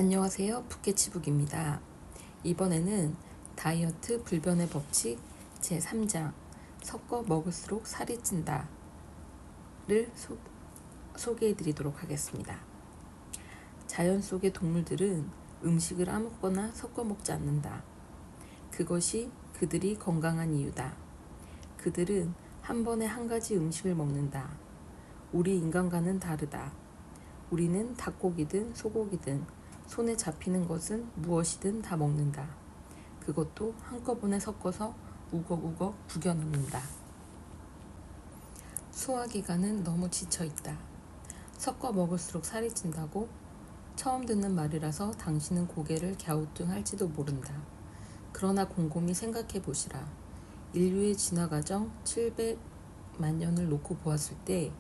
안녕하세요. 푸케치북입니다. 이번에는 다이어트 불변의 법칙 제3장 섞어 먹을수록 살이 찐다를 소개해 드리도록 하겠습니다. 자연 속의 동물들은 음식을 아무거나 섞어 먹지 않는다. 그것이 그들이 건강한 이유다. 그들은 한 번에 한 가지 음식을 먹는다. 우리 인간과는 다르다. 우리는 닭고기든 소고기든 손에 잡히는 것은 무엇이든 다 먹는다. 그것도 한꺼번에 섞어서 우걱우걱 구겨 넣는다. 소화기관은 너무 지쳐있다. 섞어 먹을수록 살이 찐다고? 처음 듣는 말이라서 당신은 고개를 갸우뚱할지도 모른다. 그러나 곰곰이 생각해 보시라. 인류의 진화 과정 700만 년을 놓고 보았을 때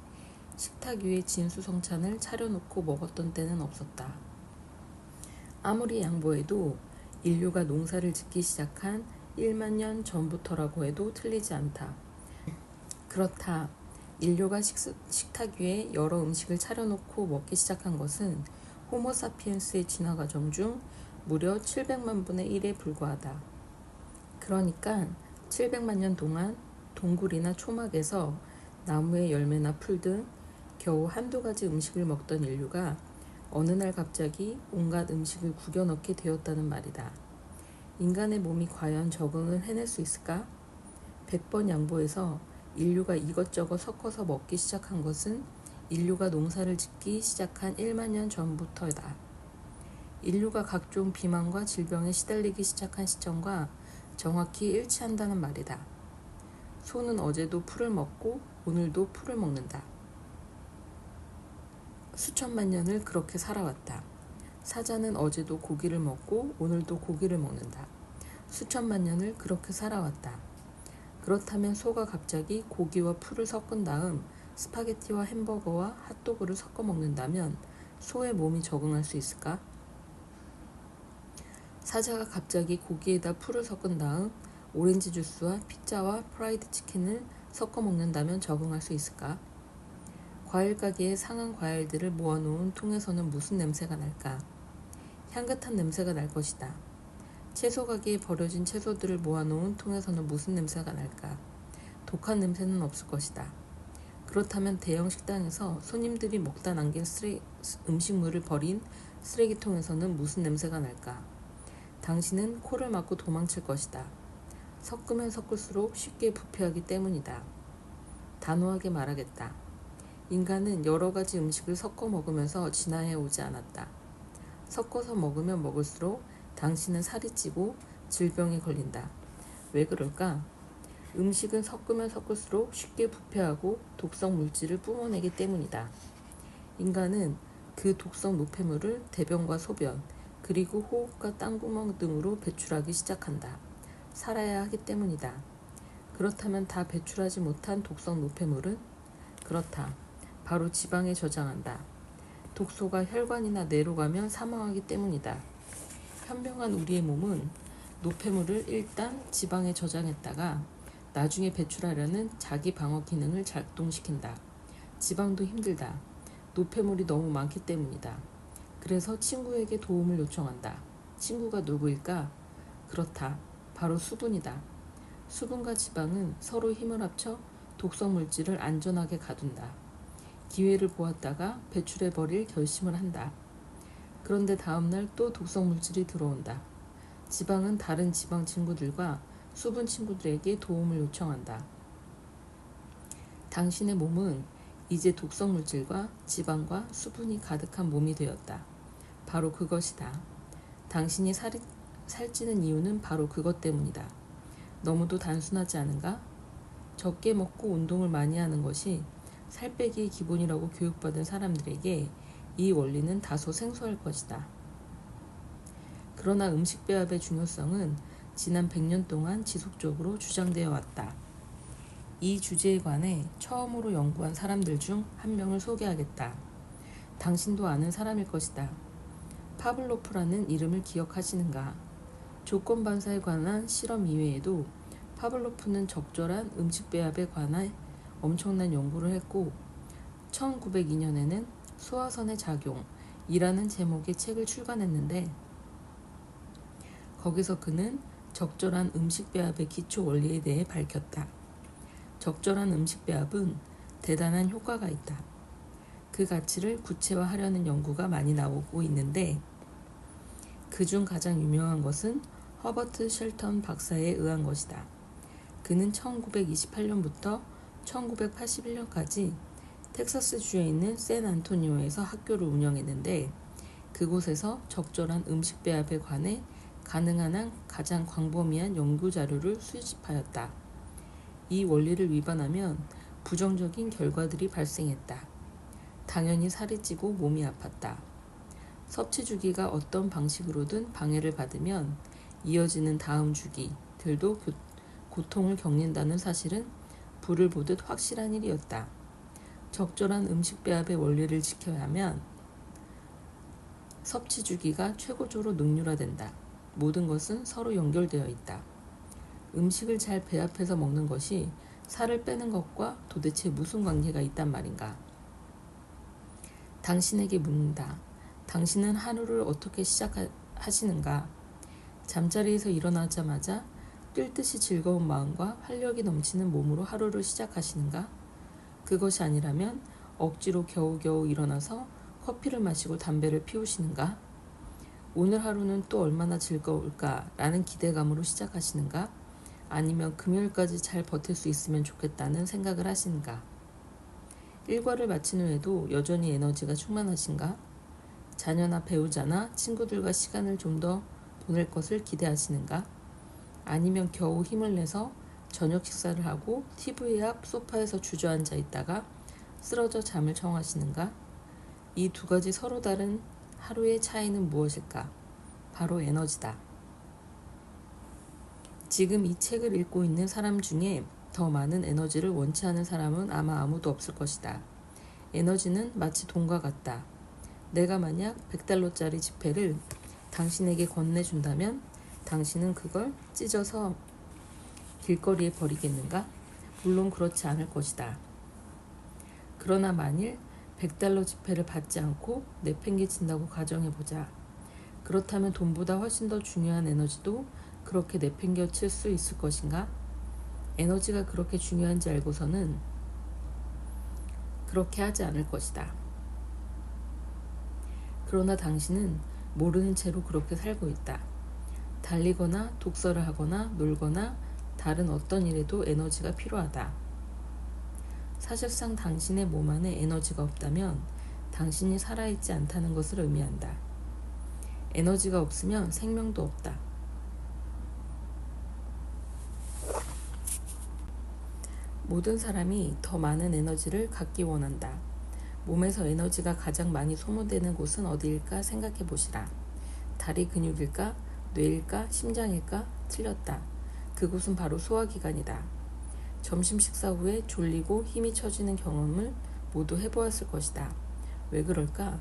식탁 위에 진수성찬을 차려놓고 먹었던 때는 없었다. 아무리 양보해도 인류가 농사를 짓기 시작한 1만 년 전부터라고 해도 틀리지 않다. 그렇다. 인류가 식탁 위에 여러 음식을 차려놓고 먹기 시작한 것은 호모사피엔스의 진화 과정 중 무려 700만 분의 1에 불과하다. 그러니까 700만 년 동안 동굴이나 초막에서 나무의 열매나 풀 등 겨우 한두 가지 음식을 먹던 인류가 어느 날 갑자기 온갖 음식을 구겨 넣게 되었다는 말이다. 인간의 몸이 과연 적응을 해낼 수 있을까? 100번 양보해서 인류가 이것저것 섞어서 먹기 시작한 것은 인류가 농사를 짓기 시작한 1만 년 전부터다. 인류가 각종 비만과 질병에 시달리기 시작한 시점과 정확히 일치한다는 말이다. 소는 어제도 풀을 먹고 오늘도 풀을 먹는다. 수천만 년을 그렇게 살아왔다. 사자는 어제도 고기를 먹고 오늘도 고기를 먹는다. 수천만 년을 그렇게 살아왔다. 그렇다면 소가 갑자기 고기와 풀을 섞은 다음 스파게티와 햄버거와 핫도그를 섞어 먹는다면 소의 몸이 적응할 수 있을까? 사자가 갑자기 고기에다 풀을 섞은 다음 오렌지 주스와 피자와 프라이드 치킨을 섞어 먹는다면 적응할 수 있을까? 과일 가게에 상한 과일들을 모아놓은 통에서는 무슨 냄새가 날까? 향긋한 냄새가 날 것이다. 채소 가게에 버려진 채소들을 모아놓은 통에서는 무슨 냄새가 날까? 독한 냄새는 없을 것이다. 그렇다면 대형 식당에서 손님들이 먹다 남긴 음식물을 버린 쓰레기통에서는 무슨 냄새가 날까? 당신은 코를 막고 도망칠 것이다. 섞으면 섞을수록 쉽게 부패하기 때문이다. 단호하게 말하겠다. 인간은 여러 가지 음식을 섞어 먹으면서 진화해 오지 않았다. 섞어서 먹으면 먹을수록 당신은 살이 찌고 질병에 걸린다. 왜 그럴까? 음식은 섞으면 섞을수록 쉽게 부패하고 독성 물질을 뿜어내기 때문이다. 인간은 그 독성 노폐물을 대변과 소변, 그리고 호흡과 땀구멍 등으로 배출하기 시작한다. 살아야 하기 때문이다. 그렇다면 다 배출하지 못한 독성 노폐물은? 그렇다. 바로 지방에 저장한다. 독소가 혈관이나 뇌로 가면 사망하기 때문이다. 현명한 우리의 몸은 노폐물을 일단 지방에 저장했다가 나중에 배출하려는 자기 방어 기능을 작동시킨다. 지방도 힘들다. 노폐물이 너무 많기 때문이다. 그래서 친구에게 도움을 요청한다. 친구가 누구일까? 그렇다. 바로 수분이다. 수분과 지방은 서로 힘을 합쳐 독성 물질을 안전하게 가둔다. 기회를 보았다가 배출해버릴 결심을 한다. 그런데 다음날 또 독성 물질이 들어온다. 지방은 다른 지방 친구들과 수분 친구들에게 도움을 요청한다. 당신의 몸은 이제 독성 물질과 지방과 수분이 가득한 몸이 되었다. 바로 그것이다. 당신이 살찌는 이유는 바로 그것 때문이다. 너무도 단순하지 않은가? 적게 먹고 운동을 많이 하는 것이 살 빼기의 기본이라고 교육받은 사람들에게 이 원리는 다소 생소할 것이다. 그러나 음식 배합의 중요성은 지난 100년 동안 지속적으로 주장되어 왔다. 이 주제에 관해 처음으로 연구한 사람들 중 한 명을 소개하겠다. 당신도 아는 사람일 것이다. 파블로프라는 이름을 기억하시는가? 조건 반사에 관한 실험 이외에도 파블로프는 적절한 음식 배합에 관해 엄청난 연구를 했고 1902년에는 소화선의 작용, 이라는 제목의 책을 출간했는데 거기서 그는 적절한 음식 배합의 기초 원리에 대해 밝혔다. 적절한 음식 배합은 대단한 효과가 있다. 그 가치를 구체화하려는 연구가 많이 나오고 있는데 그중 가장 유명한 것은 허버트 쉘턴 박사에 의한 것이다. 그는 1928년부터 1981년까지 텍사스주에 있는 샌안토니오에서 학교를 운영했는데 그곳에서 적절한 음식 배합에 관해 가능한 한 가장 광범위한 연구 자료를 수집하였다. 이 원리를 위반하면 부정적인 결과들이 발생했다. 당연히 살이 찌고 몸이 아팠다. 섭취 주기가 어떤 방식으로든 방해를 받으면 이어지는 다음 주기들도 고통을 겪는다는 사실은 불을 보듯 확실한 일이었다. 적절한 음식 배합의 원리를 지켜야 하면 섭취 주기가 최고조로 능률화된다. 모든 것은 서로 연결되어 있다. 음식을 잘 배합해서 먹는 것이 살을 빼는 것과 도대체 무슨 관계가 있단 말인가? 당신에게 묻는다. 당신은 하루를 어떻게 시작하시는가? 잠자리에서 일어나자마자 뛸 듯이 즐거운 마음과 활력이 넘치는 몸으로 하루를 시작하시는가? 그것이 아니라면 억지로 겨우겨우 일어나서 커피를 마시고 담배를 피우시는가? 오늘 하루는 또 얼마나 즐거울까라는 기대감으로 시작하시는가? 아니면 금요일까지 잘 버틸 수 있으면 좋겠다는 생각을 하시는가? 일과를 마친 후에도 여전히 에너지가 충만하신가? 자녀나 배우자나 친구들과 시간을 좀 더 보낼 것을 기대하시는가? 아니면 겨우 힘을 내서 저녁 식사를 하고 TV 앞 소파에서 주저앉아 있다가 쓰러져 잠을 청하시는가? 이 두 가지 서로 다른 하루의 차이는 무엇일까? 바로 에너지다. 지금 이 책을 읽고 있는 사람 중에 더 많은 에너지를 원치 않은 사람은 아마 아무도 없을 것이다. 에너지는 마치 돈과 같다. 내가 만약 $100짜리 지폐를 당신에게 건네준다면 당신은 그걸 찢어서 길거리에 버리겠는가? 물론 그렇지 않을 것이다. 그러나 만일 $100 지폐를 받지 않고 내팽개친다고 가정해보자. 그렇다면 돈보다 훨씬 더 중요한 에너지도 그렇게 내팽개칠 수 있을 것인가? 에너지가 그렇게 중요한지 알고서는 그렇게 하지 않을 것이다. 그러나 당신은 모르는 채로 그렇게 살고 있다. 달리거나 독서를 하거나 놀거나 다른 어떤 일에도 에너지가 필요하다. 사실상 당신의 몸 안에 에너지가 없다면 당신이 살아있지 않다는 것을 의미한다. 에너지가 없으면 생명도 없다. 모든 사람이 더 많은 에너지를 갖기 원한다. 몸에서 에너지가 가장 많이 소모되는 곳은 어디일까 생각해 보시라. 다리 근육일까? 뇌일까? 심장일까? 틀렸다. 그곳은 바로 소화기관이다. 점심 식사 후에 졸리고 힘이 처지는 경험을 모두 해보았을 것이다. 왜 그럴까?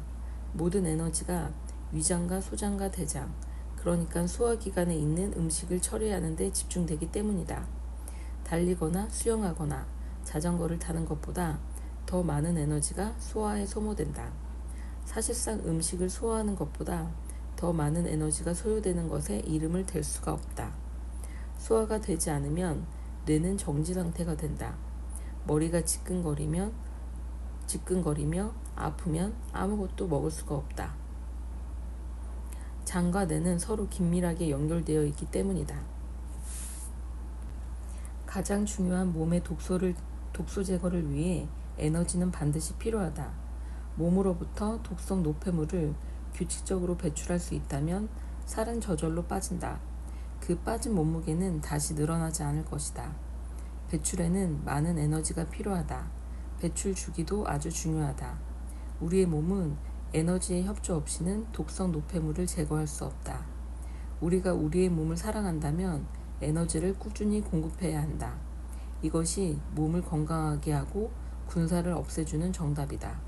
모든 에너지가 위장과 소장과 대장, 그러니까 소화기관에 있는 음식을 처리하는 데 집중되기 때문이다. 달리거나 수영하거나 자전거를 타는 것보다 더 많은 에너지가 소화에 소모된다. 사실상 음식을 소화하는 것보다 더 많은 에너지가 소요되는 것에 이름을 댈 수가 없다. 소화가 되지 않으면 뇌는 정지 상태가 된다. 머리가 지끈거리며 아프면 아무것도 먹을 수가 없다. 장과 뇌는 서로 긴밀하게 연결되어 있기 때문이다. 가장 중요한 몸의 독소 제거를 위해 에너지는 반드시 필요하다. 몸으로부터 독성 노폐물을 규칙적으로 배출할 수 있다면 살은 저절로 빠진다. 그 빠진 몸무게는 다시 늘어나지 않을 것이다. 배출에는 많은 에너지가 필요하다. 배출 주기도 아주 중요하다. 우리의 몸은 에너지의 협조 없이는 독성 노폐물을 제거할 수 없다. 우리가 우리의 몸을 사랑한다면 에너지를 꾸준히 공급해야 한다. 이것이 몸을 건강하게 하고 군사를 없애주는 정답이다.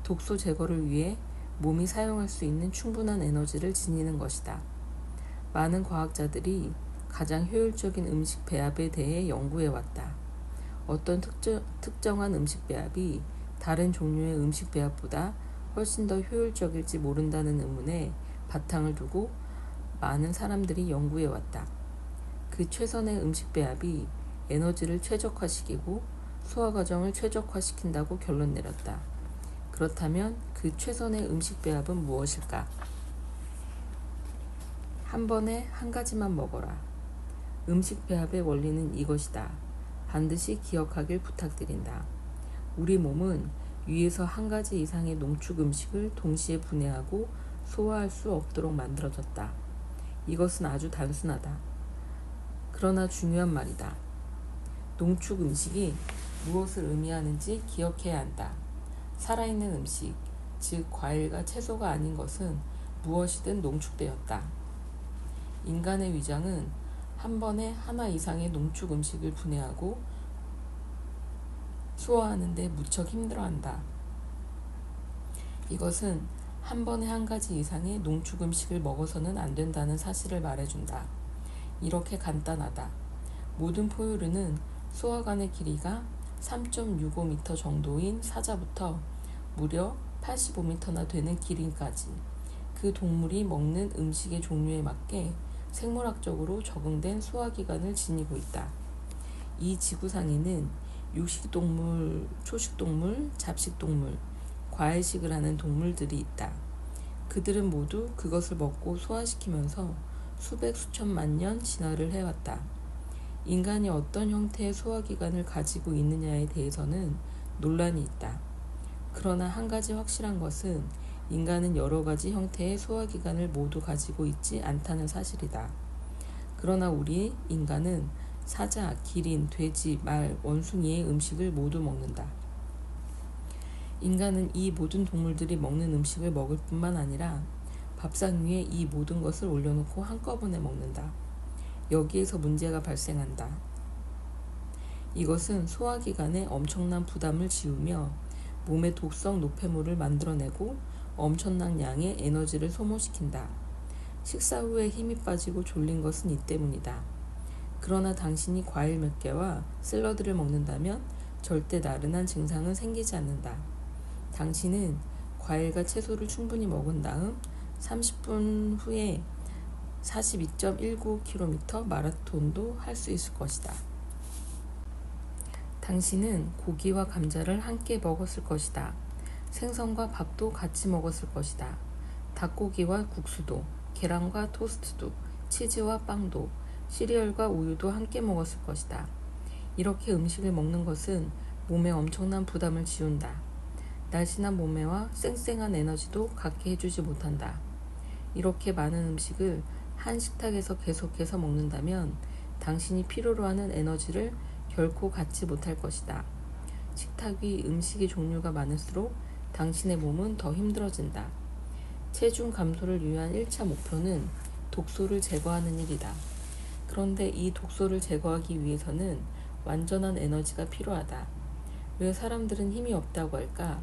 독소 제거를 위해 몸이 사용할 수 있는 충분한 에너지를 지니는 것이다. 많은 과학자들이 가장 효율적인 음식 배합에 대해 연구해왔다. 어떤 특정한 음식 배합이 다른 종류의 음식 배합보다 훨씬 더 효율적일지 모른다는 의문에 바탕을 두고 많은 사람들이 연구해왔다. 그 최선의 음식 배합이 에너지를 최적화시키고 소화 과정을 최적화시킨다고 결론 내렸다. 그렇다면 그 최선의 음식 배합은 무엇일까? 한 번에 한 가지만 먹어라. 음식 배합의 원리는 이것이다. 반드시 기억하길 부탁드린다. 우리 몸은 위에서 한 가지 이상의 농축 음식을 동시에 분해하고 소화할 수 없도록 만들어졌다. 이것은 아주 단순하다. 그러나 중요한 말이다. 농축 음식이 무엇을 의미하는지 기억해야 한다. 살아있는 음식, 즉 과일과 채소가 아닌 것은 무엇이든 농축되었다. 인간의 위장은 한 번에 하나 이상의 농축 음식을 분해하고 소화하는 데 무척 힘들어한다. 이것은 한 번에 한 가지 이상의 농축 음식을 먹어서는 안 된다는 사실을 말해준다. 이렇게 간단하다. 모든 포유류는 소화관의 길이가 3.65m 정도인 사자부터 무려 85m나 되는 기린까지 그 동물이 먹는 음식의 종류에 맞게 생물학적으로 적응된 소화기관을 지니고 있다. 이 지구상에는 육식동물, 초식동물, 잡식동물, 과일식을 하는 동물들이 있다. 그들은 모두 그것을 먹고 소화시키면서 수백 수천만 년 진화를 해왔다. 인간이 어떤 형태의 소화기관을 가지고 있느냐에 대해서는 논란이 있다. 그러나 한 가지 확실한 것은 인간은 여러 가지 형태의 소화기관을 모두 가지고 있지 않다는 사실이다. 그러나 우리 인간은 사자, 기린, 돼지, 말, 원숭이의 음식을 모두 먹는다. 인간은 이 모든 동물들이 먹는 음식을 먹을 뿐만 아니라 밥상 위에 이 모든 것을 올려놓고 한꺼번에 먹는다. 여기에서 문제가 발생한다. 이것은 소화기관에 엄청난 부담을 지우며 몸의 독성 노폐물을 만들어내고 엄청난 양의 에너지를 소모시킨다. 식사 후에 힘이 빠지고 졸린 것은 이 때문이다. 그러나 당신이 과일 몇 개와 샐러드를 먹는다면 절대 나른한 증상은 생기지 않는다. 당신은 과일과 채소를 충분히 먹은 다음 30분 후에 42.19km 마라톤도 할 수 있을 것이다. 당신은 고기와 감자를 함께 먹었을 것이다. 생선과 밥도 같이 먹었을 것이다. 닭고기와 국수도, 계란과 토스트도, 치즈와 빵도, 시리얼과 우유도 함께 먹었을 것이다. 이렇게 음식을 먹는 것은 몸에 엄청난 부담을 지운다. 날씬한 몸매와 쌩쌩한 에너지도 갖게 해주지 못한다. 이렇게 많은 음식을 한 식탁에서 계속해서 먹는다면 당신이 필요로 하는 에너지를 결코 갖지 못할 것이다. 식탁 위 음식의 종류가 많을수록 당신의 몸은 더 힘들어진다. 체중 감소를 위한 1차 목표는 독소를 제거하는 일이다. 그런데 이 독소를 제거하기 위해서는 완전한 에너지가 필요하다. 왜 사람들은 힘이 없다고 할까?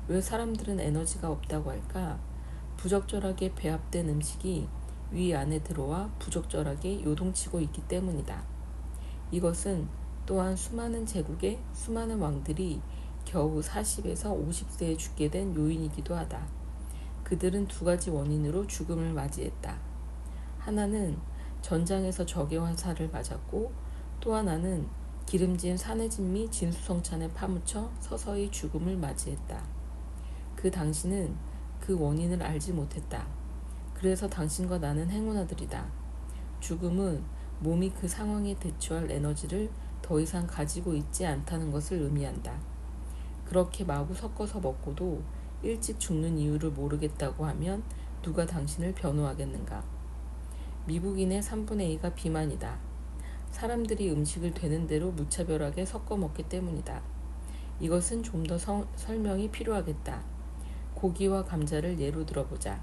왜 사람들은 에너지가 없다고 할까? 부적절하게 배합된 음식이 위 안에 들어와 부적절하게 요동치고 있기 때문이다. 이것은 또한 수많은 제국의 수많은 왕들이 겨우 40에서 50세에 죽게 된 요인이기도 하다. 그들은 두 가지 원인으로 죽음을 맞이했다. 하나는 전장에서 적의 화살을 맞았고 또 하나는 기름진 산해진 및 진수성찬에 파묻혀 서서히 죽음을 맞이했다. 그 당신은 그 원인을 알지 못했다. 그래서 당신과 나는 행운아들이다. 죽음은 몸이 그 상황에 대처할 에너지를 더 이상 가지고 있지 않다는 것을 의미한다. 그렇게 마구 섞어서 먹고도 일찍 죽는 이유를 모르겠다고 하면 누가 당신을 변호하겠는가? 미국인의 3분의 2가 비만이다. 사람들이 음식을 되는 대로 무차별하게 섞어 먹기 때문이다. 이것은 좀 더 설명이 필요하겠다. 고기와 감자를 예로 들어보자.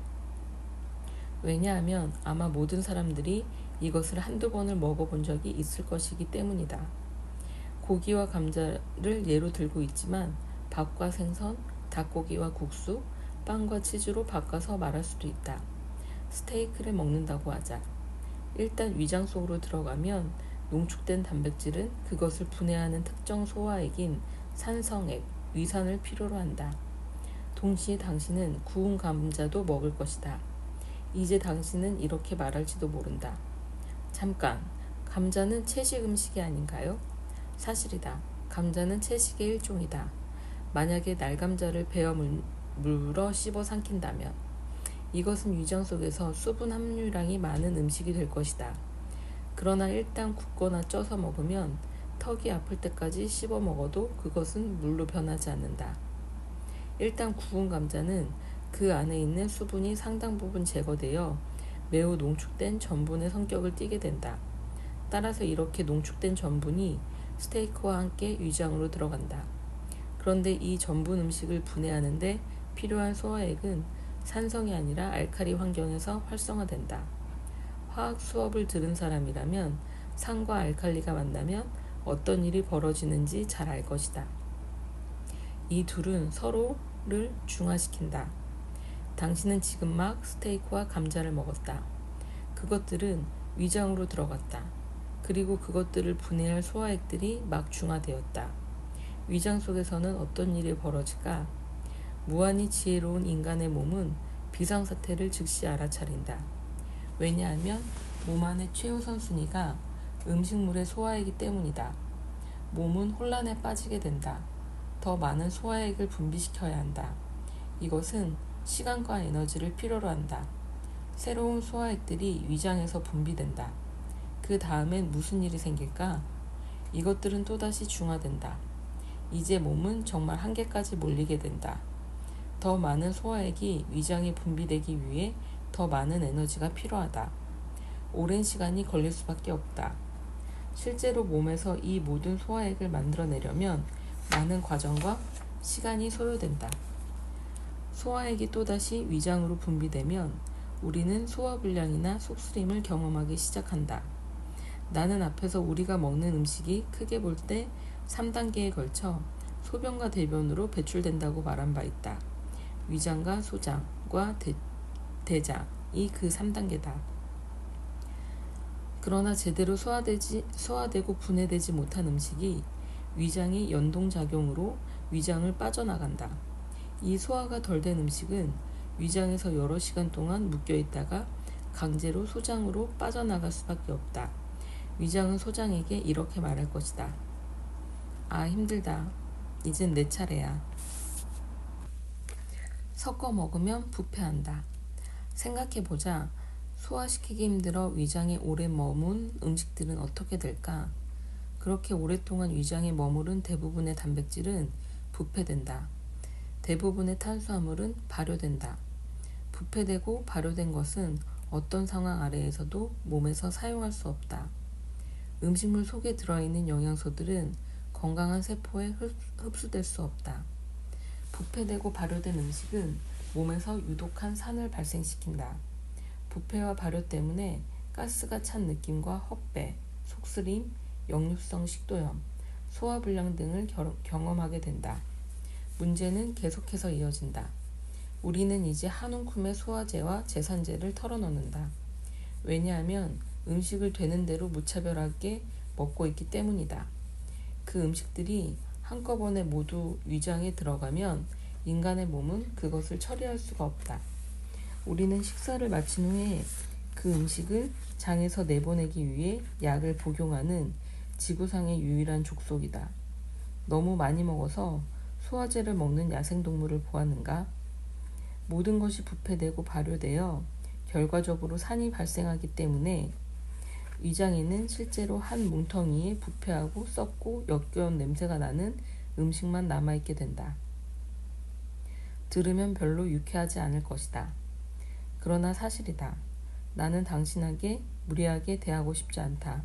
왜냐하면 아마 모든 사람들이 이것을 한두 번을 먹어본 적이 있을 것이기 때문이다. 고기와 감자를 예로 들고 있지만 밥과 생선, 닭고기와 국수, 빵과 치즈로 바꿔서 말할 수도 있다. 스테이크를 먹는다고 하자. 일단 위장 속으로 들어가면 농축된 단백질은 그것을 분해하는 특정 소화액인 산성액, 위산을 필요로 한다. 동시에 당신은 구운 감자도 먹을 것이다. 이제 당신은 이렇게 말할지도 모른다. 잠깐, 감자는 채식 음식이 아닌가요? 사실이다. 감자는 채식의 일종이다. 만약에 날감자를 베어 물어 씹어 삼킨다면 이것은 위장 속에서 수분 함유량이 많은 음식이 될 것이다. 그러나 일단 굽거나 쪄서 먹으면 턱이 아플 때까지 씹어 먹어도 그것은 물로 변하지 않는다. 일단 구운 감자는 그 안에 있는 수분이 상당 부분 제거되어 매우 농축된 전분의 성격을 띠게 된다. 따라서 이렇게 농축된 전분이 스테이크와 함께 위장으로 들어간다. 그런데 이 전분 음식을 분해하는데 필요한 소화액은 산성이 아니라 알칼리 환경에서 활성화된다. 화학 수업을 들은 사람이라면 산과 알칼리가 만나면 어떤 일이 벌어지는지 잘 알 것이다. 이 둘은 서로를 중화시킨다. 당신은 지금 막 스테이크와 감자를 먹었다. 그것들은 위장으로 들어갔다. 그리고 그것들을 분해할 소화액들이 막 중화되었다. 위장 속에서는 어떤 일이 벌어질까? 무한히 지혜로운 인간의 몸은 비상사태를 즉시 알아차린다. 왜냐하면 몸 안의 최우선순위가 음식물의 소화이기 때문이다. 몸은 혼란에 빠지게 된다. 더 많은 소화액을 분비시켜야 한다. 이것은 시간과 에너지를 필요로 한다. 새로운 소화액들이 위장에서 분비된다. 그 다음엔 무슨 일이 생길까? 이것들은 또다시 중화된다. 이제 몸은 정말 한계까지 몰리게 된다. 더 많은 소화액이 위장에 분비되기 위해 더 많은 에너지가 필요하다. 오랜 시간이 걸릴 수밖에 없다. 실제로 몸에서 이 모든 소화액을 만들어내려면 많은 과정과 시간이 소요된다. 소화액이 또다시 위장으로 분비되면 우리는 소화불량이나 속쓰림을 경험하기 시작한다. 나는 앞에서 우리가 먹는 음식이 크게 볼 때 3단계에 걸쳐 소변과 대변으로 배출된다고 말한 바 있다. 위장과 소장과 대장이 그 3단계다. 그러나 제대로 소화되고 분해되지 못한 음식이 위장의 연동작용으로 위장을 빠져나간다. 이 소화가 덜 된 음식은 위장에서 여러 시간 동안 묶여있다가 강제로 소장으로 빠져나갈 수밖에 없다. 위장은 소장에게 이렇게 말할 것이다. 아, 힘들다. 이젠 내 차례야. 섞어 먹으면 부패한다. 생각해보자. 소화시키기 힘들어 위장에 오래 머문 음식들은 어떻게 될까? 그렇게 오랫동안 위장에 머무른 대부분의 단백질은 부패된다. 대부분의 탄수화물은 발효된다. 부패되고 발효된 것은 어떤 상황 아래에서도 몸에서 사용할 수 없다. 음식물 속에 들어있는 영양소들은 건강한 세포에 흡수될 수 없다. 부패되고 발효된 음식은 몸에서 유독한 산을 발생시킨다. 부패와 발효 때문에 가스가 찬 느낌과 헛배, 속쓰림, 역류성 식도염, 소화불량 등을 경험하게 된다. 문제는 계속해서 이어진다. 우리는 이제 한 움큼의 소화제와 제산제를 털어넣는다. 왜냐하면 음식을 되는 대로 무차별하게 먹고 있기 때문이다. 그 음식들이 한꺼번에 모두 위장에 들어가면 인간의 몸은 그것을 처리할 수가 없다. 우리는 식사를 마친 후에 그 음식을 장에서 내보내기 위해 약을 복용하는 지구상의 유일한 족속이다. 너무 많이 먹어서 소화제를 먹는 야생동물을 보았는가? 모든 것이 부패되고 발효되어 결과적으로 산이 발생하기 때문에 위장에는 실제로 한 뭉텅이에 부패하고 썩고 역겨운 냄새가 나는 음식만 남아있게 된다. 들으면 별로 유쾌하지 않을 것이다. 그러나 사실이다. 나는 당신에게 무리하게 대하고 싶지 않다.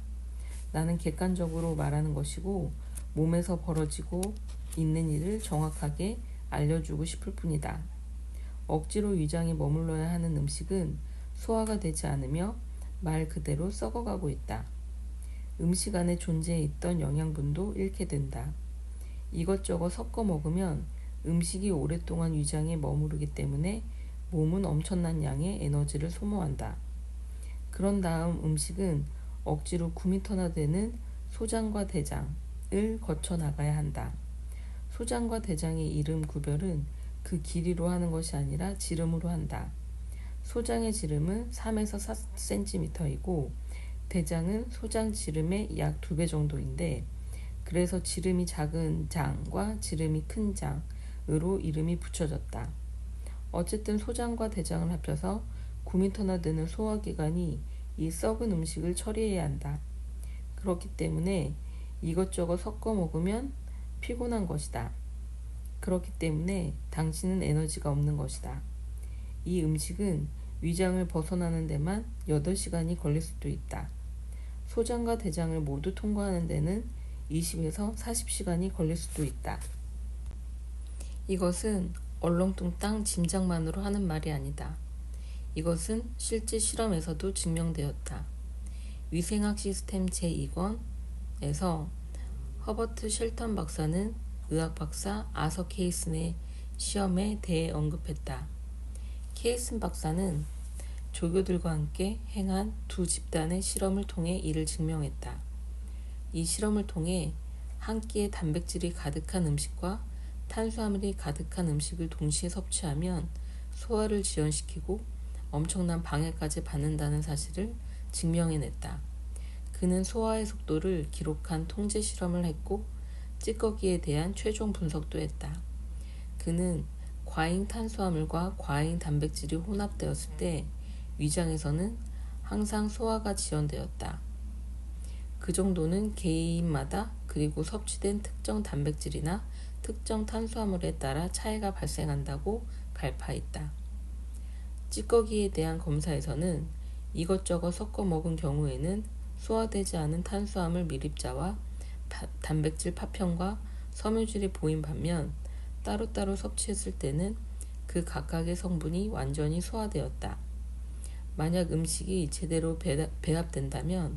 나는 객관적으로 말하는 것이고 몸에서 벌어지고 있는 일을 정확하게 알려주고 싶을 뿐이다. 억지로 위장에 머물러야 하는 음식은 소화가 되지 않으며 말 그대로 썩어가고 있다. 음식 안에 존재해 있던 영양분도 잃게 된다. 이것저것 섞어 먹으면 음식이 오랫동안 위장에 머무르기 때문에 몸은 엄청난 양의 에너지를 소모한다. 그런 다음 음식은 억지로 9m나 되는 소장과 대장을 거쳐 나가야 한다. 소장과 대장의 이름 구별은 그 길이로 하는 것이 아니라 지름으로 한다. 소장의 지름은 3에서 4cm이고 대장은 소장 지름의 약 2배 정도인데 그래서 지름이 작은 장과 지름이 큰 장으로 이름이 붙여졌다. 어쨌든 소장과 대장을 합쳐서 9m나 되는 소화기관이 이 썩은 음식을 처리해야 한다. 그렇기 때문에 이것저것 섞어 먹으면 피곤한 것이다. 그렇기 때문에 당신은 에너지가 없는 것이다. 이 음식은 위장을 벗어나는 데만 8시간이 걸릴 수도 있다. 소장과 대장을 모두 통과하는 데는 20에서 40시간이 걸릴 수도 있다. 이것은 얼렁뚱땅 짐작만으로 하는 말이 아니다. 이것은 실제 실험에서도 증명되었다. 위생학 시스템 제2권에서 허버트 쉘턴 박사는 의학 박사 아서 케이슨의 시험에 대해 언급했다. 케이슨 박사는 조교들과 함께 행한 2 집단의 실험을 통해 이를 증명했다. 이 실험을 통해 한 끼에 단백질이 가득한 음식과 탄수화물이 가득한 음식을 동시에 섭취하면 소화를 지연시키고 엄청난 방해까지 받는다는 사실을 증명해냈다. 그는 소화의 속도를 기록한 통제 실험을 했고 찌꺼기에 대한 최종 분석도 했다. 그는 과잉 탄수화물과 과잉 단백질이 혼합되었을 때 위장에서는 항상 소화가 지연되었다. 그 정도는 개인마다 그리고 섭취된 특정 단백질이나 특정 탄수화물에 따라 차이가 발생한다고 갈파했다. 찌꺼기에 대한 검사에서는 이것저것 섞어 먹은 경우에는 소화되지 않은 탄수화물 미립자와 단백질 파편과 섬유질이 보인 반면 따로따로 섭취했을 때는 그 각각의 성분이 완전히 소화되었다. 만약 음식이 제대로 배합된다면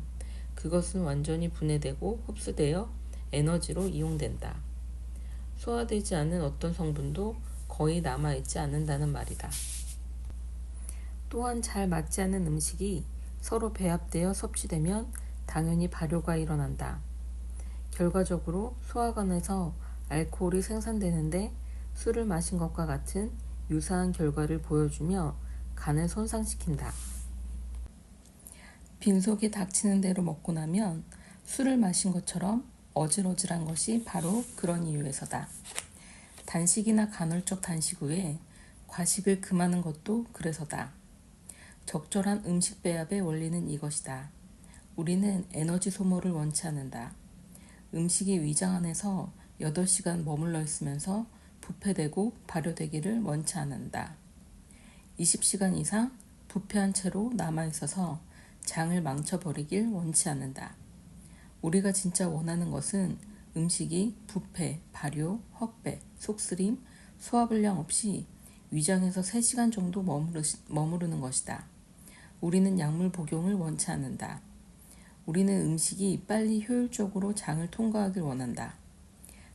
그것은 완전히 분해되고 흡수되어 에너지로 이용된다. 소화되지 않은 어떤 성분도 거의 남아있지 않는다는 말이다. 또한 잘 맞지 않는 음식이 서로 배합되어 섭취되면 당연히 발효가 일어난다. 결과적으로 소화관에서 알코올이 생산되는데 술을 마신 것과 같은 유사한 결과를 보여주며 간을 손상시킨다. 빈속에 닥치는 대로 먹고 나면 술을 마신 것처럼 어질어질한 것이 바로 그런 이유에서다. 단식이나 간헐적 단식 후에 과식을 금하는 것도 그래서다. 적절한 음식 배합의 원리는 이것이다. 우리는 에너지 소모를 원치 않는다. 음식이 위장 안에서 8시간 머물러 있으면서 부패되고 발효되기를 원치 않는다. 20시간 이상 부패한 채로 남아있어서 장을 망쳐버리길 원치 않는다. 우리가 진짜 원하는 것은 음식이 부패, 발효, 헛배, 속쓰림, 소화불량 없이 위장에서 3시간 정도 머무르는 것이다. 우리는 약물 복용을 원치 않는다. 우리는 음식이 빨리 효율적으로 장을 통과하길 원한다.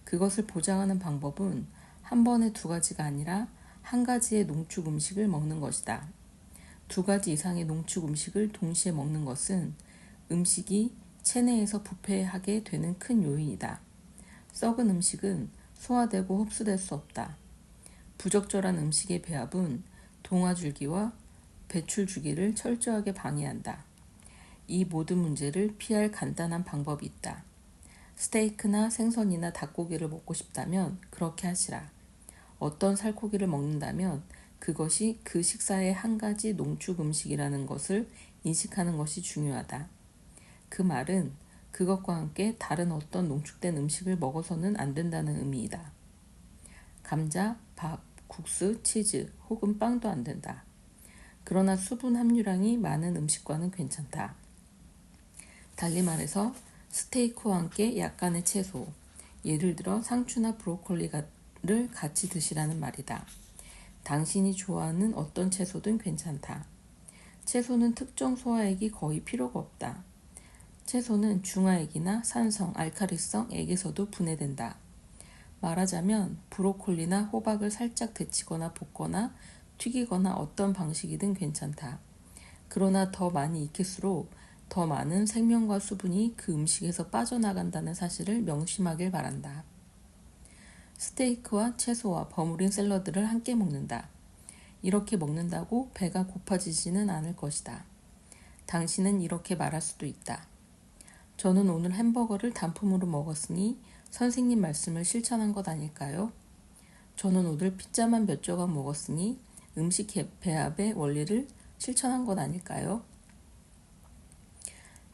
그것을 보장하는 방법은 한 번에 2가지가 아니라 1가지의 농축 음식을 먹는 것이다. 2가지 이상의 농축 음식을 동시에 먹는 것은 음식이 체내에서 부패하게 되는 큰 요인이다. 썩은 음식은 소화되고 흡수될 수 없다. 부적절한 음식의 배합은 동화줄기와 배출주기를 철저하게 방해한다. 이 모든 문제를 피할 간단한 방법이 있다. 스테이크나 생선이나 닭고기를 먹고 싶다면 그렇게 하시라. 어떤 살코기를 먹는다면 그것이 그 식사의 1가지 농축 음식이라는 것을 인식하는 것이 중요하다. 그 말은 그것과 함께 다른 어떤 농축된 음식을 먹어서는 안 된다는 의미이다. 감자, 밥, 국수, 치즈 혹은 빵도 안 된다. 그러나 수분 함유량이 많은 음식과는 괜찮다. 달리 말해서 스테이크와 함께 약간의 채소, 예를 들어 상추나 브로콜리를 같이 드시라는 말이다. 당신이 좋아하는 어떤 채소든 괜찮다. 채소는 특정 소화액이 거의 필요가 없다. 채소는 중화액이나 산성, 알칼리성 액에서도 분해된다. 말하자면 브로콜리나 호박을 살짝 데치거나 볶거나 튀기거나 어떤 방식이든 괜찮다. 그러나 더 많이 익힐수록 더 많은 생명과 수분이 그 음식에서 빠져나간다는 사실을 명심하길 바란다. 스테이크와 채소와 버무린 샐러드를 함께 먹는다. 이렇게 먹는다고 배가 고파지지는 않을 것이다. 당신은 이렇게 말할 수도 있다. 저는 오늘 햄버거를 단품으로 먹었으니 선생님 말씀을 실천한 것 아닐까요? 저는 오늘 피자만 몇 조각 먹었으니 음식 배합의 원리를 실천한 것 아닐까요?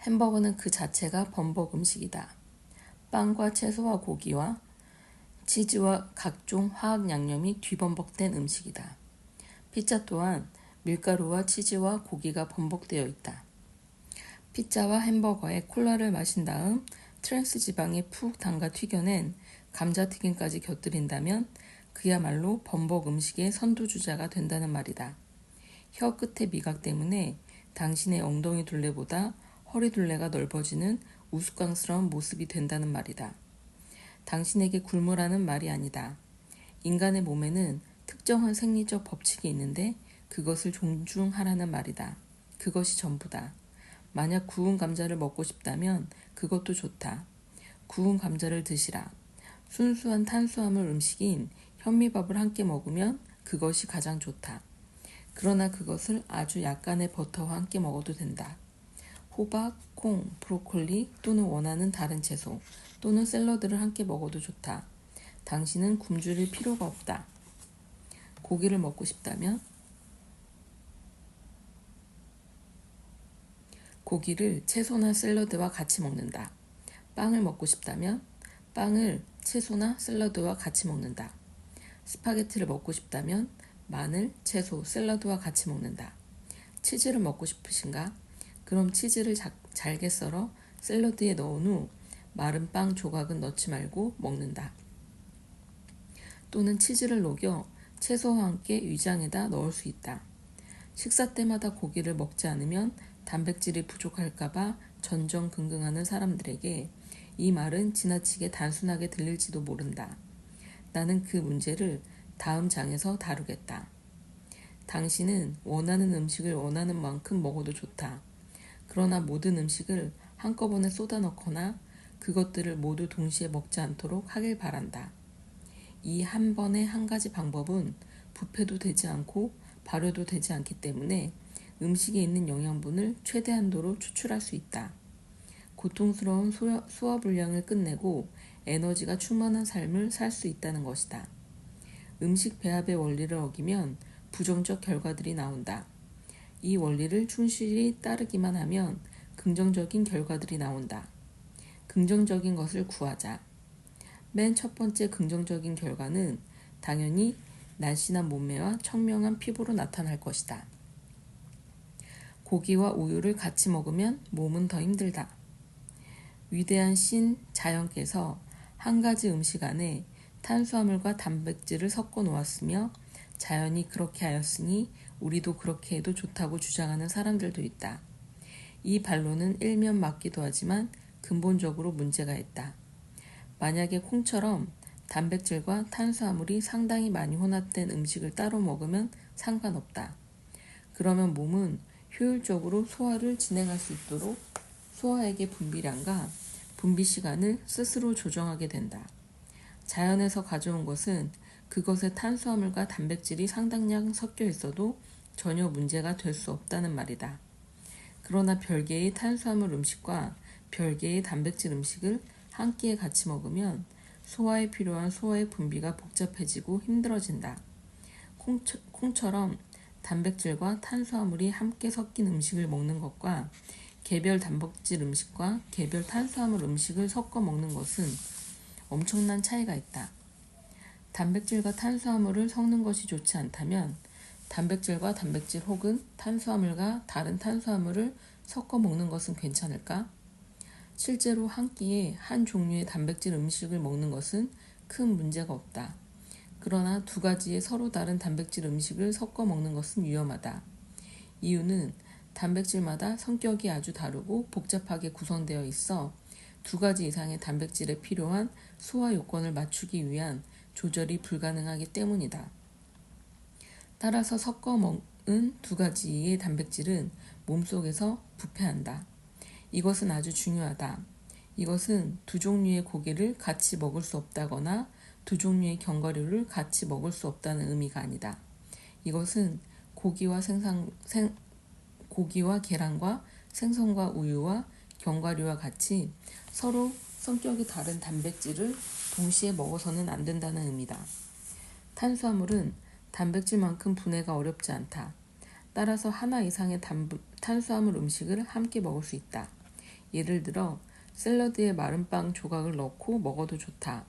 햄버거는 그 자체가 범벅 음식이다. 빵과 채소와 고기와 치즈와 각종 화학 양념이 뒤범벅된 음식이다. 피자 또한 밀가루와 치즈와 고기가 범벅되어 있다. 피자와 햄버거에 콜라를 마신 다음 트랜스 지방에 푹 담가 튀겨낸 감자튀김까지 곁들인다면 그야말로 범벅 음식의 선두주자가 된다는 말이다. 혀 끝의 미각 때문에 당신의 엉덩이 둘레보다 허리 둘레가 넓어지는 우스꽝스러운 모습이 된다는 말이다. 당신에게 굶으라는 말이 아니다. 인간의 몸에는 특정한 생리적 법칙이 있는데 그것을 존중하라는 말이다. 그것이 전부다. 만약 구운 감자를 먹고 싶다면 그것도 좋다. 구운 감자를 드시라. 순수한 탄수화물 음식인 현미밥을 함께 먹으면 그것이 가장 좋다. 그러나 그것을 아주 약간의 버터와 함께 먹어도 된다. 호박, 콩, 브로콜리 또는 원하는 다른 채소 또는 샐러드를 함께 먹어도 좋다. 당신은 굶주릴 필요가 없다. 고기를 먹고 싶다면 고기를 채소나 샐러드와 같이 먹는다. 빵을 먹고 싶다면 빵을 채소나 샐러드와 같이 먹는다. 스파게티를 먹고 싶다면 마늘, 채소, 샐러드와 같이 먹는다. 치즈를 먹고 싶으신가? 그럼 치즈를 잘게 썰어 샐러드에 넣은 후 마른 빵 조각은 넣지 말고 먹는다. 또는 치즈를 녹여 채소와 함께 위장에다 넣을 수 있다. 식사 때마다 고기를 먹지 않으면 단백질이 부족할까봐 전전긍긍하는 사람들에게 이 말은 지나치게 단순하게 들릴지도 모른다. 나는 그 문제를 다음 장에서 다루겠다. 당신은 원하는 음식을 원하는 만큼 먹어도 좋다. 그러나 모든 음식을 한꺼번에 쏟아 넣거나 그것들을 모두 동시에 먹지 않도록 하길 바란다. 이 한 번의 한 가지 방법은 부패도 되지 않고 발효도 되지 않기 때문에 음식에 있는 영양분을 최대한도로 추출할 수 있다. 고통스러운 소화불량을 끝내고 에너지가 충만한 삶을 살 수 있다는 것이다. 음식 배합의 원리를 어기면 부정적 결과들이 나온다. 이 원리를 충실히 따르기만 하면 긍정적인 결과들이 나온다. 긍정적인 것을 구하자. 맨 첫 번째 긍정적인 결과는 당연히 날씬한 몸매와 청명한 피부로 나타날 것이다. 고기와 우유를 같이 먹으면 몸은 더 힘들다. 위대한 신 자연께서 한 가지 음식 안에 탄수화물과 단백질을 섞어 놓았으며 자연이 그렇게 하였으니 우리도 그렇게 해도 좋다고 주장하는 사람들도 있다. 이 반론은 일면 맞기도 하지만 근본적으로 문제가 있다. 만약에 콩처럼 단백질과 탄수화물이 상당히 많이 혼합된 음식을 따로 먹으면 상관없다. 그러면 몸은 효율적으로 소화를 진행할 수 있도록 소화액의 분비량과 분비 시간을 스스로 조정하게 된다. 자연에서 가져온 것은 그것의 탄수화물과 단백질이 상당량 섞여 있어도 전혀 문제가 될 수 없다는 말이다. 그러나 별개의 탄수화물 음식과 별개의 단백질 음식을 한 끼에 같이 먹으면 소화에 필요한 소화의 분비가 복잡해지고 힘들어진다. 콩처럼 단백질과 탄수화물이 함께 섞인 음식을 먹는 것과 개별 단백질 음식과 개별 탄수화물 음식을 섞어 먹는 것은 엄청난 차이가 있다. 단백질과 탄수화물을 섞는 것이 좋지 않다면 단백질과 단백질 혹은 탄수화물과 다른 탄수화물을 섞어 먹는 것은 괜찮을까? 실제로 한 끼에 한 종류의 단백질 음식을 먹는 것은 큰 문제가 없다. 그러나 두 가지의 서로 다른 단백질 음식을 섞어 먹는 것은 위험하다. 이유는 단백질마다 성격이 아주 다르고 복잡하게 구성되어 있어 두 가지 이상의 단백질에 필요한 소화 요건을 맞추기 위한 조절이 불가능하기 때문이다. 따라서 섞어 먹은 두 가지의 단백질은 몸속에서 부패한다. 이것은 아주 중요하다. 이것은 두 종류의 고기를 같이 먹을 수 없다거나 두 종류의 견과류를 같이 먹을 수 없다는 의미가 아니다. 이것은 고기와 계란과 생선과 우유와 견과류와 같이 서로 성격이 다른 단백질을 동시에 먹어서는 안 된다는 의미다. 탄수화물은 단백질만큼 분해가 어렵지 않다. 따라서 하나 이상의 탄수화물 음식을 함께 먹을 수 있다. 예를 들어 샐러드에 마른 빵 조각을 넣고 먹어도 좋다.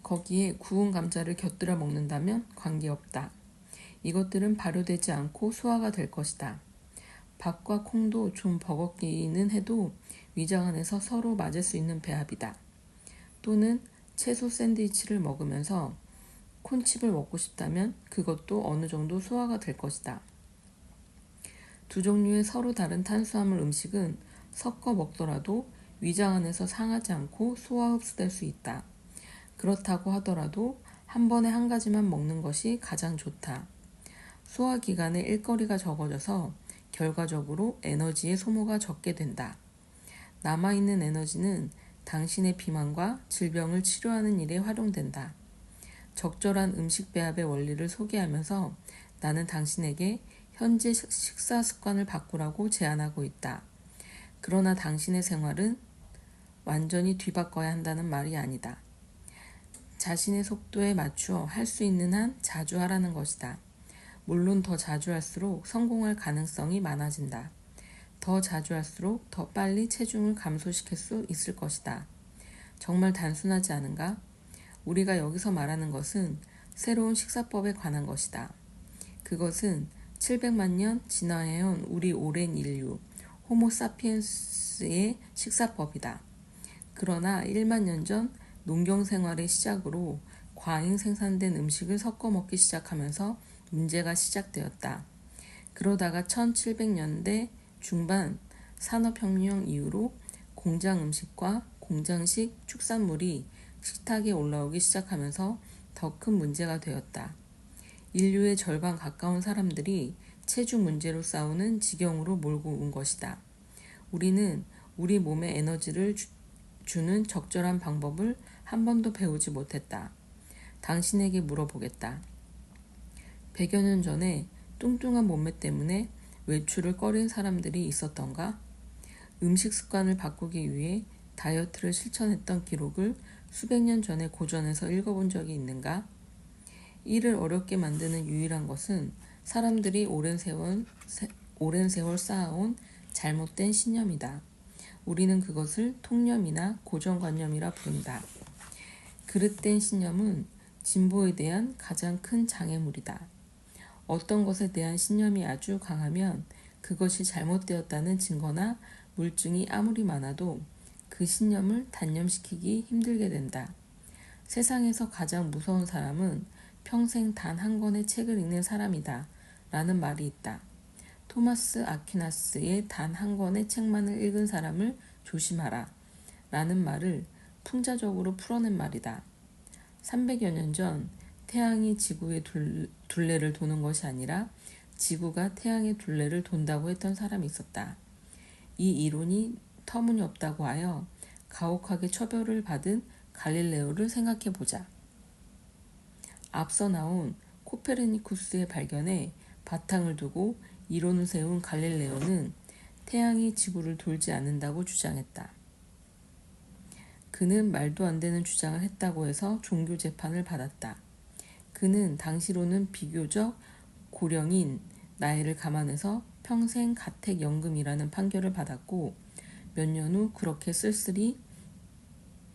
거기에 구운 감자를 곁들여 먹는다면 관계없다. 이것들은 발효되지 않고 소화가 될 것이다. 밥과 콩도 좀 버겁기는 해도 위장 안에서 서로 맞을 수 있는 배합이다. 또는 채소 샌드위치를 먹으면서 콘칩을 먹고 싶다면 그것도 어느 정도 소화가 될 것이다. 두 종류의 서로 다른 탄수화물 음식은 섞어 먹더라도 위장 안에서 상하지 않고 소화 흡수될 수 있다. 그렇다고 하더라도 한 번에 한 가지만 먹는 것이 가장 좋다. 소화기관에 일거리가 적어져서 결과적으로 에너지의 소모가 적게 된다. 남아있는 에너지는 당신의 비만과 질병을 치료하는 일에 활용된다. 적절한 음식 배합의 원리를 소개하면서 나는 당신에게 현재 식사 습관을 바꾸라고 제안하고 있다. 그러나 당신의 생활은 완전히 뒤바꿔야 한다는 말이 아니다. 자신의 속도에 맞추어 할 수 있는 한 자주 하라는 것이다. 물론 더 자주 할수록 성공할 가능성이 많아진다. 더 자주 할수록 더 빨리 체중을 감소시킬 수 있을 것이다. 정말 단순하지 않은가? 우리가 여기서 말하는 것은 새로운 식사법에 관한 것이다. 그것은 700만 년 진화해온 우리 오랜 인류, 호모사피엔스의 식사법이다. 그러나 1만 년 전 농경 생활의 시작으로 과잉 생산된 음식을 섞어 먹기 시작하면서 문제가 시작되었다. 그러다가 1700년대 중반 산업혁명 이후로 공장 음식과 공장식 축산물이 식탁에 올라오기 시작하면서 더 큰 문제가 되었다. 인류의 절반 가까운 사람들이 체중 문제로 싸우는 지경으로 몰고 온 것이다. 우리는 우리 몸에 에너지를 주는 적절한 방법을 한 번도 배우지 못했다. 당신에게 물어보겠다. 100여 년 전에 뚱뚱한 몸매 때문에 외출을 꺼린 사람들이 있었던가? 음식 습관을 바꾸기 위해 다이어트를 실천했던 기록을 수백 년 전에 고전에서 읽어본 적이 있는가? 이를 어렵게 만드는 유일한 것은 사람들이 오랜 세월 쌓아온 잘못된 신념이다. 우리는 그것을 통념이나 고정관념이라 부른다. 그릇된 신념은 진보에 대한 가장 큰 장애물이다. 어떤 것에 대한 신념이 아주 강하면 그것이 잘못되었다는 증거나 물증이 아무리 많아도 그 신념을 단념시키기 힘들게 된다. 세상에서 가장 무서운 사람은 평생 단 한 권의 책을 읽는 사람이다. 라는 말이 있다. 토마스 아퀴나스의 단 한 권의 책만을 읽은 사람을 조심하라. 라는 말을 풍자적으로 풀어낸 말이다. 300여 년 전 태양이 지구의 둘레를 도는 것이 아니라 지구가 태양의 둘레를 돈다고 했던 사람이 있었다. 이 이론이 터무니없다고 하여 가혹하게 처벌을 받은 갈릴레오를 생각해 보자. 앞서 나온 코페르니쿠스의 발견에 바탕을 두고 이론을 세운 갈릴레오는 태양이 지구를 돌지 않는다고 주장했다. 그는 말도 안 되는 주장을 했다고 해서 종교 재판을 받았다. 그는 당시로는 비교적 고령인 나이를 감안해서 평생 가택연금이라는 판결을 받았고 몇 년 후 그렇게 쓸쓸히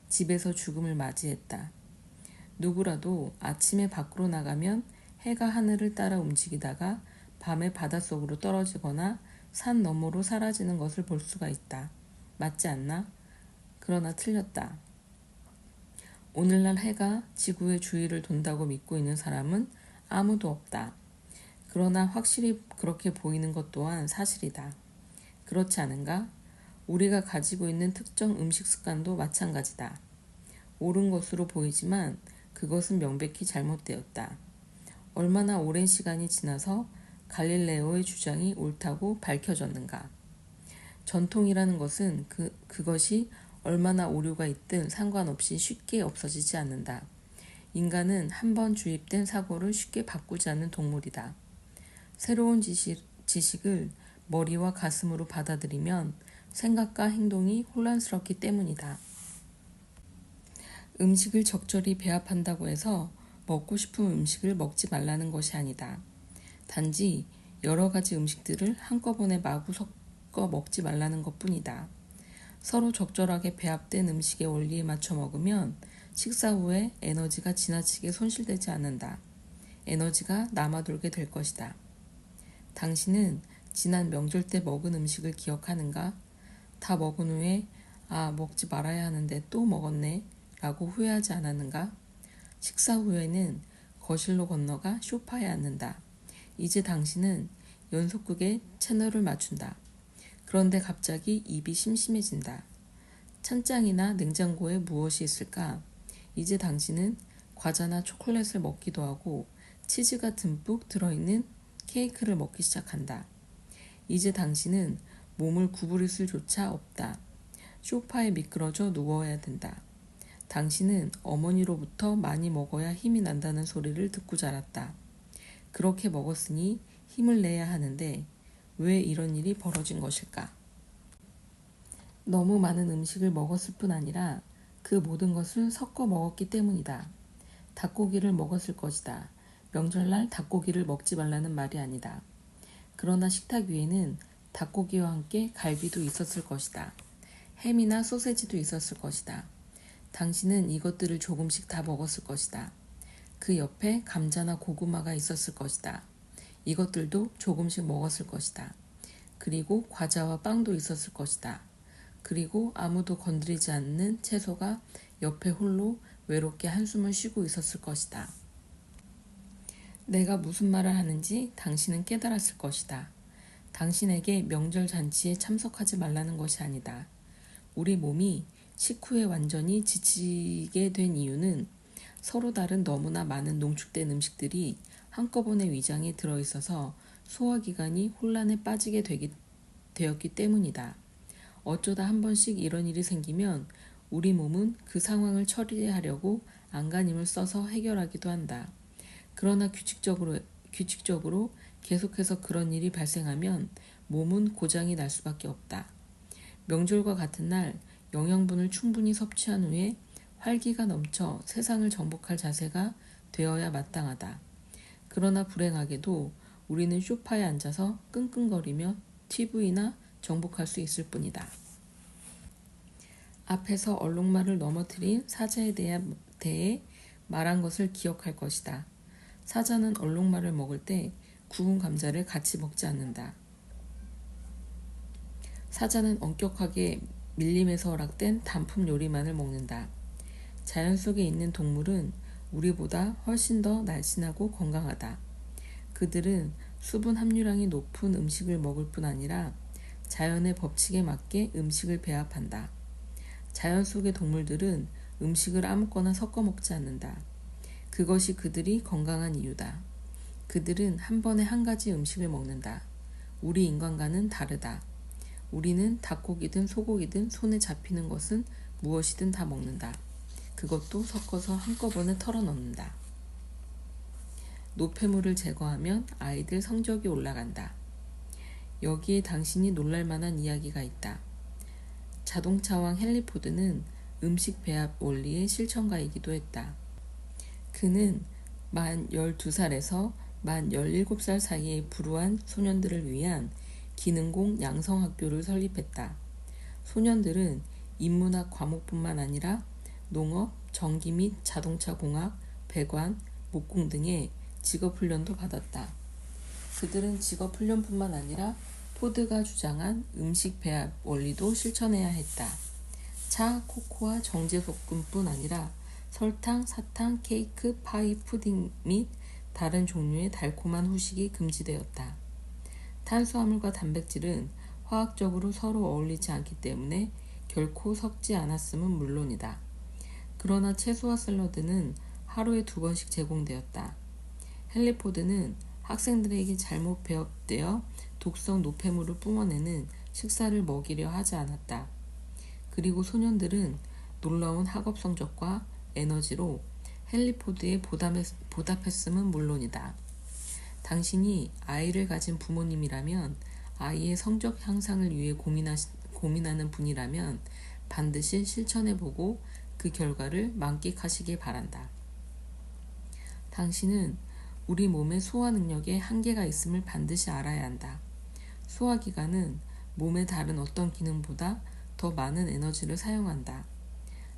집에서 죽음을 맞이했다. 누구라도 아침에 밖으로 나가면 해가 하늘을 따라 움직이다가 밤에 바닷속으로 떨어지거나 산 너머로 사라지는 것을 볼 수가 있다. 맞지 않나? 그러나 틀렸다. 오늘날 해가 지구의 주위를 돈다고 믿고 있는 사람은 아무도 없다. 그러나 확실히 그렇게 보이는 것 또한 사실이다. 그렇지 않은가? 우리가 가지고 있는 특정 음식 습관도 마찬가지다. 옳은 것으로 보이지만 그것은 명백히 잘못되었다. 얼마나 오랜 시간이 지나서 갈릴레오의 주장이 옳다고 밝혀졌는가? 전통이라는 것은 그것이 얼마나 오류가 있든 상관없이 쉽게 없어지지 않는다. 인간은 한 번 주입된 사고를 쉽게 바꾸지 않는 동물이다. 새로운 지식을 머리와 가슴으로 받아들이면 생각과 행동이 혼란스럽기 때문이다. 음식을 적절히 배합한다고 해서 먹고 싶은 음식을 먹지 말라는 것이 아니다. 단지 여러 가지 음식들을 한꺼번에 마구 섞어 먹지 말라는 것뿐이다. 서로 적절하게 배합된 음식의 원리에 맞춰 먹으면 식사 후에 에너지가 지나치게 손실되지 않는다. 에너지가 남아돌게 될 것이다. 당신은 지난 명절 때 먹은 음식을 기억하는가? 다 먹은 후에 먹지 말아야 하는데 또 먹었네 라고 후회하지 않았는가? 식사 후에는 거실로 건너가 소파에 앉는다. 이제 당신은 연속극에 채널을 맞춘다. 그런데 갑자기 입이 심심해진다. 찬장이나 냉장고에 무엇이 있을까? 이제 당신은 과자나 초콜릿을 먹기도 하고 치즈가 듬뿍 들어있는 케이크를 먹기 시작한다. 이제 당신은 몸을 구부릴 수조차 없다. 소파에 미끄러져 누워야 된다. 당신은 어머니로부터 많이 먹어야 힘이 난다는 소리를 듣고 자랐다. 그렇게 먹었으니 힘을 내야 하는데 왜 이런 일이 벌어진 것일까? 너무 많은 음식을 먹었을 뿐 아니라 그 모든 것을 섞어 먹었기 때문이다. 닭고기를 먹었을 것이다. 명절날 닭고기를 먹지 말라는 말이 아니다. 그러나 식탁 위에는 닭고기와 함께 갈비도 있었을 것이다. 햄이나 소세지도 있었을 것이다. 당신은 이것들을 조금씩 다 먹었을 것이다. 그 옆에 감자나 고구마가 있었을 것이다. 이것들도 조금씩 먹었을 것이다. 그리고 과자와 빵도 있었을 것이다. 그리고 아무도 건드리지 않는 채소가 옆에 홀로 외롭게 한숨을 쉬고 있었을 것이다. 내가 무슨 말을 하는지 당신은 깨달았을 것이다. 당신에게 명절 잔치에 참석하지 말라는 것이 아니다. 우리 몸이 식후에 완전히 지치게 된 이유는 서로 다른 너무나 많은 농축된 음식들이 한꺼번에 위장에 들어있어서 소화기관이 혼란에 빠지게 되었기 때문이다. 어쩌다 한 번씩 이런 일이 생기면 우리 몸은 그 상황을 처리하려고 안간힘을 써서 해결하기도 한다. 그러나 규칙적으로 계속해서 그런 일이 발생하면 몸은 고장이 날 수밖에 없다. 명절과 같은 날 영양분을 충분히 섭취한 후에 활기가 넘쳐 세상을 정복할 자세가 되어야 마땅하다. 그러나 불행하게도 우리는 소파에 앉아서 끙끙거리며 TV나 정복할 수 있을 뿐이다. 앞에서 얼룩말을 넘어뜨린 사자에 대해 말한 것을 기억할 것이다. 사자는 얼룩말을 먹을 때 구운 감자를 같이 먹지 않는다. 사자는 엄격하게 밀림에서 허락된 단품 요리만을 먹는다. 자연 속에 있는 동물은 우리보다 훨씬 더 날씬하고 건강하다. 그들은 수분 함유량이 높은 음식을 먹을 뿐 아니라 자연의 법칙에 맞게 음식을 배합한다. 자연 속의 동물들은 음식을 아무거나 섞어 먹지 않는다. 그것이 그들이 건강한 이유다. 그들은 한 번에 한 가지 음식을 먹는다. 우리 인간과는 다르다. 우리는 닭고기든 소고기든 손에 잡히는 것은 무엇이든 다 먹는다. 그것도 섞어서 한꺼번에 털어넣는다. 노폐물을 제거하면 아이들 성적이 올라간다. 여기에 당신이 놀랄만한 이야기가 있다. 자동차왕 헨리 포드는 음식 배합 원리의 실천가이기도 했다. 그는 만 12살에서 만 17살 사이의 불우한 소년들을 위한 기능공 양성학교를 설립했다. 소년들은 인문학 과목뿐만 아니라 농업, 전기 및 자동차 공학, 배관, 목공 등의 직업훈련도 받았다. 그들은 직업훈련뿐만 아니라 포드가 주장한 음식 배합 원리도 실천해야 했다. 차, 코코아, 정제소금뿐 아니라 설탕, 사탕, 케이크, 파이, 푸딩 및 다른 종류의 달콤한 후식이 금지되었다. 탄수화물과 단백질은 화학적으로 서로 어울리지 않기 때문에 결코 섞지 않았음은 물론이다. 그러나 채소와 샐러드는 하루에 2번씩 제공되었다. 헨리 포드는 학생들에게 잘못 배합되어 독성 노폐물을 뿜어내는 식사를 먹이려 하지 않았다. 그리고 소년들은 놀라운 학업 성적과 에너지로 헨리 포드에 보답했음은 물론이다. 당신이 아이를 가진 부모님이라면, 아이의 성적 향상을 위해 고민하는 분이라면 반드시 실천해보고 그 결과를 만끽하시길 바란다. 당신은 우리 몸의 소화 능력에 한계가 있음을 반드시 알아야 한다. 소화기관은 몸의 다른 어떤 기능보다 더 많은 에너지를 사용한다.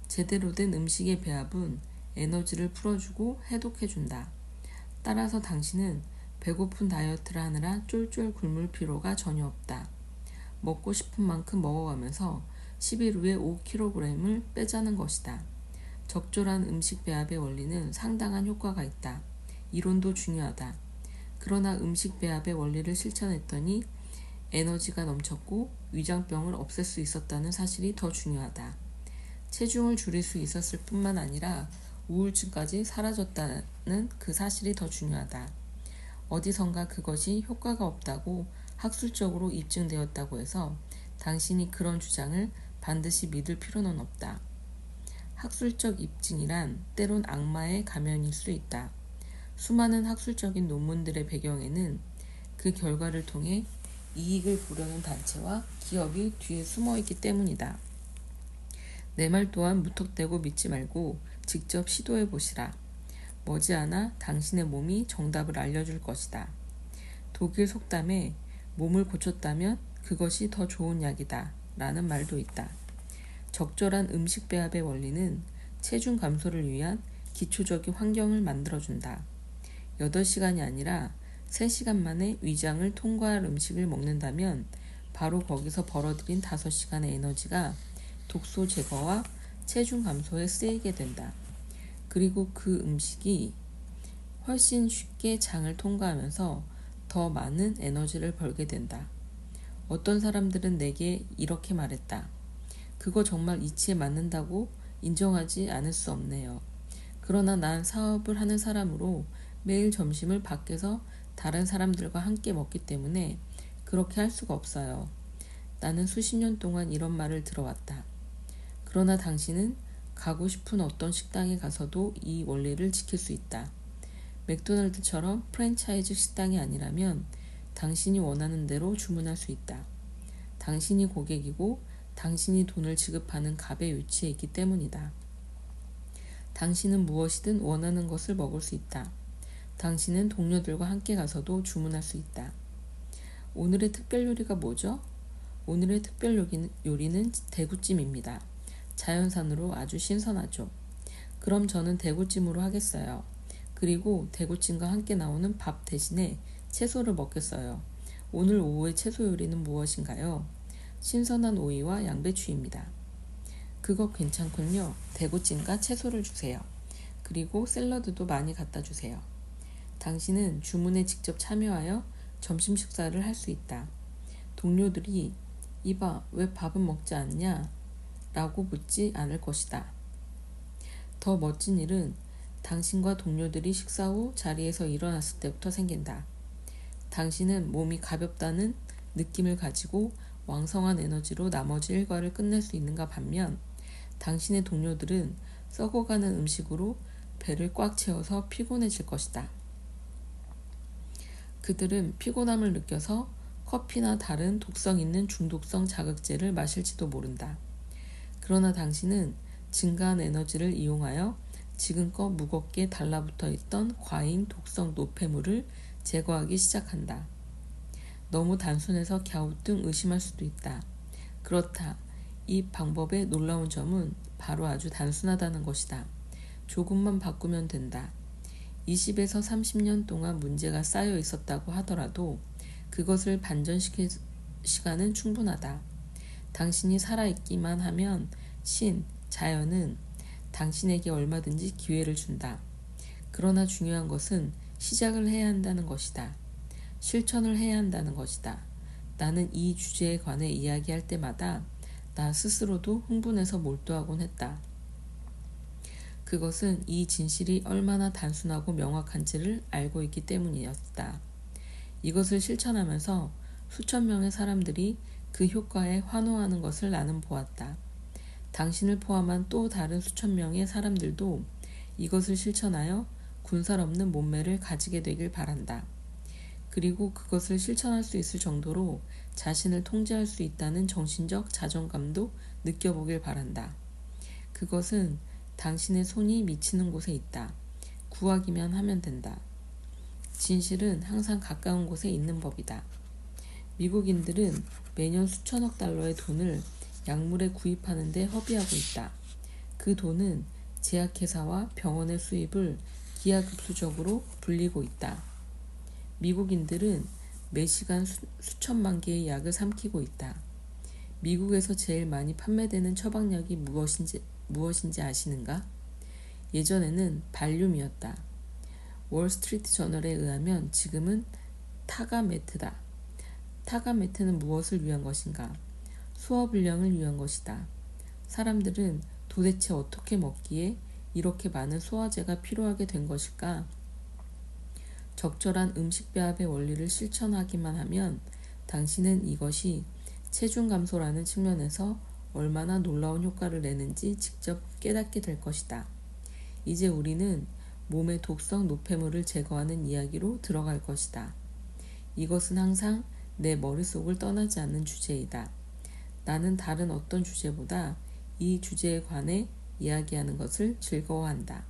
제대로 된 음식의 배합은 에너지를 풀어주고 해독해준다. 따라서 당신은 배고픈 다이어트를 하느라 쫄쫄 굶을 필요가 전혀 없다. 먹고 싶은 만큼 먹어가면서 10일 후에 5kg을 빼자는 것이다. 적절한 음식 배합의 원리는 상당한 효과가 있다. 이론도 중요하다. 그러나 음식 배합의 원리를 실천했더니 에너지가 넘쳤고 위장병을 없앨 수 있었다는 사실이 더 중요하다. 체중을 줄일 수 있었을 뿐만 아니라 우울증까지 사라졌다는 그 사실이 더 중요하다. 어디선가 그것이 효과가 없다고 학술적으로 입증되었다고 해서 당신이 그런 주장을 반드시 믿을 필요는 없다. 학술적 입증이란 때론 악마의 가면일 수 있다. 수많은 학술적인 논문들의 배경에는 그 결과를 통해 이익을 보려는 단체와 기업이 뒤에 숨어 있기 때문이다. 내 말 또한 무턱대고 믿지 말고 직접 시도해 보시라. 머지않아 당신의 몸이 정답을 알려줄 것이다. 독일 속담에 몸을 고쳤다면 그것이 더 좋은 약이다 라는 말도 있다. 적절한 음식 배합의 원리는 체중 감소를 위한 기초적인 환경을 만들어준다. 8시간이 아니라 3시간 만에 위장을 통과할 음식을 먹는다면 바로 거기서 벌어들인 5시간의 에너지가 독소 제거와 체중 감소에 쓰이게 된다. 그리고 그 음식이 훨씬 쉽게 장을 통과하면서 더 많은 에너지를 벌게 된다. 어떤 사람들은 내게 이렇게 말했다. 그거 정말 이치에 맞는다고 인정하지 않을 수 없네요. 그러나 난 사업을 하는 사람으로 매일 점심을 밖에서 다른 사람들과 함께 먹기 때문에 그렇게 할 수가 없어요. 나는 수십 년 동안 이런 말을 들어왔다. 그러나 당신은 가고 싶은 어떤 식당에 가서도 이 원리를 지킬 수 있다. 맥도날드처럼 프랜차이즈 식당이 아니라면 당신이 원하는 대로 주문할 수 있다. 당신이 고객이고 당신이 돈을 지급하는 갑의 위치에 있기 때문이다. 당신은 무엇이든 원하는 것을 먹을 수 있다. 당신은 동료들과 함께 가서도 주문할 수 있다. 오늘의 특별 요리가 뭐죠? 오늘의 특별 요리는 대구찜입니다. 자연산으로 아주 신선하죠. 그럼 저는 대구찜으로 하겠어요. 그리고 대구찜과 함께 나오는 밥 대신에 채소를 먹겠어요. 오늘 오후의 채소 요리는 무엇인가요? 신선한 오이와 양배추입니다. 그거 괜찮군요. 대구찜과 채소를 주세요. 그리고 샐러드도 많이 갖다 주세요. 당신은 주문에 직접 참여하여 점심 식사를 할 수 있다. 동료들이 이봐, 왜 밥은 먹지 않냐? 라고 묻지 않을 것이다. 더 멋진 일은 당신과 동료들이 식사 후 자리에서 일어났을 때부터 생긴다. 당신은 몸이 가볍다는 느낌을 가지고 왕성한 에너지로 나머지 일과를 끝낼 수 있는가 반면 당신의 동료들은 썩어가는 음식으로 배를 꽉 채워서 피곤해질 것이다. 그들은 피곤함을 느껴서 커피나 다른 독성 있는 중독성 자극제를 마실지도 모른다. 그러나 당신은 증가한 에너지를 이용하여 지금껏 무겁게 달라붙어 있던 과잉 독성 노폐물을 제거하기 시작한다. 너무 단순해서 갸우뚱 의심할 수도 있다. 그렇다. 이 방법의 놀라운 점은 바로 아주 단순하다는 것이다. 조금만 바꾸면 된다. 20에서 30년 동안 문제가 쌓여 있었다고 하더라도 그것을 반전시킬 시간은 충분하다. 당신이 살아있기만 하면 자연은 당신에게 얼마든지 기회를 준다. 그러나 중요한 것은 시작을 해야 한다는 것이다. 실천을 해야 한다는 것이다. 나는 이 주제에 관해 이야기할 때마다 나 스스로도 흥분해서 몰두하곤 했다. 그것은 이 진실이 얼마나 단순하고 명확한지를 알고 있기 때문이었다. 이것을 실천하면서 수천 명의 사람들이 그 효과에 환호하는 것을 나는 보았다. 당신을 포함한 또 다른 수천 명의 사람들도 이것을 실천하여 군살 없는 몸매를 가지게 되길 바란다. 그리고 그것을 실천할 수 있을 정도로 자신을 통제할 수 있다는 정신적 자존감도 느껴보길 바란다. 그것은 당신의 손이 미치는 곳에 있다. 구하기만 하면 된다. 진실은 항상 가까운 곳에 있는 법이다. 미국인들은 매년 수천억 달러의 돈을 약물에 구입하는 데 허비하고 있다. 그 돈은 제약회사와 병원의 수입을 기하급수적으로 불리고 있다. 미국인들은 매시간 수천만 개의 약을 삼키고 있다. 미국에서 제일 많이 판매되는 처방약이 무엇인지 아시는가? 예전에는 발륨이었다. 월스트리트 저널에 의하면 지금은 타가메트다. 타가메트는 무엇을 위한 것인가? 소화불량을 위한 것이다. 사람들은 도대체 어떻게 먹기에 이렇게 많은 소화제가 필요하게 된 것일까? 적절한 음식 배합의 원리를 실천하기만 하면 당신은 이것이 체중 감소라는 측면에서 얼마나 놀라운 효과를 내는지 직접 깨닫게 될 것이다. 이제 우리는 몸의 독성 노폐물을 제거하는 이야기로 들어갈 것이다. 이것은 항상 내 머릿속을 떠나지 않는 주제이다. 나는 다른 어떤 주제보다 이 주제에 관해 이야기하는 것을 즐거워한다.